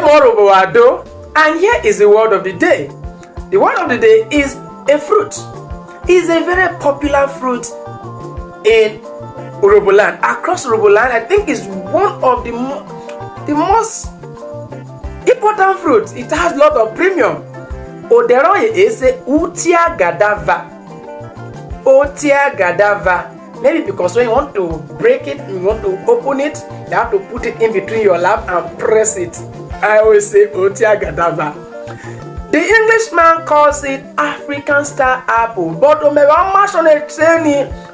Urhobo, and here is the word of the day. The word of the day is a fruit. It's a very popular fruit in Urhobo land. Across Urhobo land, I think it's one of the most important fruits. It has a lot of premium. Oderoye is Otie-agadava. Otie-agadava. Maybe because when you want to break it, you want to open it, you have to put it in between your lap and press it. I always say Otie-agadava. The Englishman calls it African star apple, but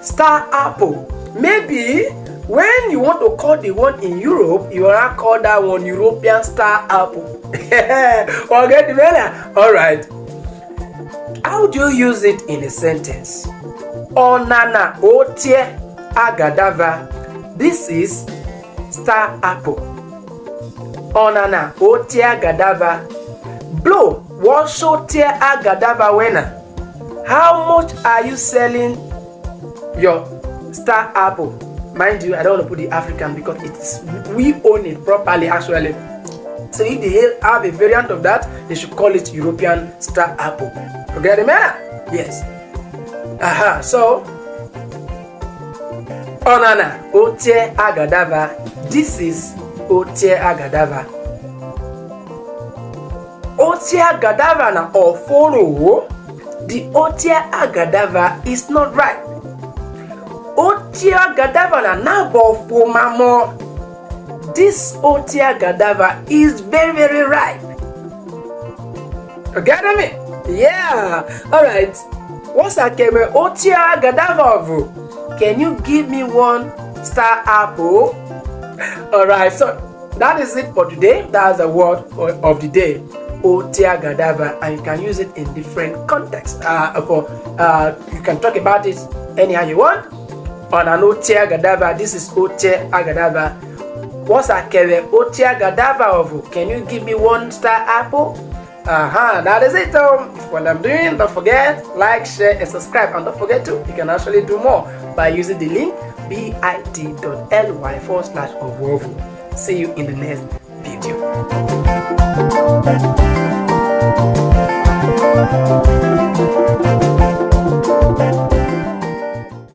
star apple. Maybe when you want to call the one in Europe, you want to call that one European star apple. Forget the matter. All right. How do you use it in a sentence? Onana Otie-agadava. This is star apple. Onana Otie-agadava. Blow. What's Otie-agadava winner? How much are you selling your star apple? Mind you, I don't want to put the African because we own it properly actually. So if they have a variant of that, they should call it European star apple. Okay, remember? Yes. So Onana Otie-agadava. This is Otie-agadava. Otie-agadava na oforo. The Otie-agadava is not right. Otie-agadava na nabofo mamo. This Otie-agadava is very, very ripe. You get me? Yeah. All right. What's that? Otie-agadava. Can you give me one star apple? All right. So that is it for today. That's the word of the day. Otie-agadava, and you can use it in different contexts. You can talk about it anyhow you want. On an Otie-agadava, this is Otie-agadava. What's a Otie-agadava of? Can you give me one star apple? That is it. What I'm doing, don't forget, like, share, and subscribe. And don't forget to, you can actually do more by using the link bit.ly/Urhobo. See you in the next video.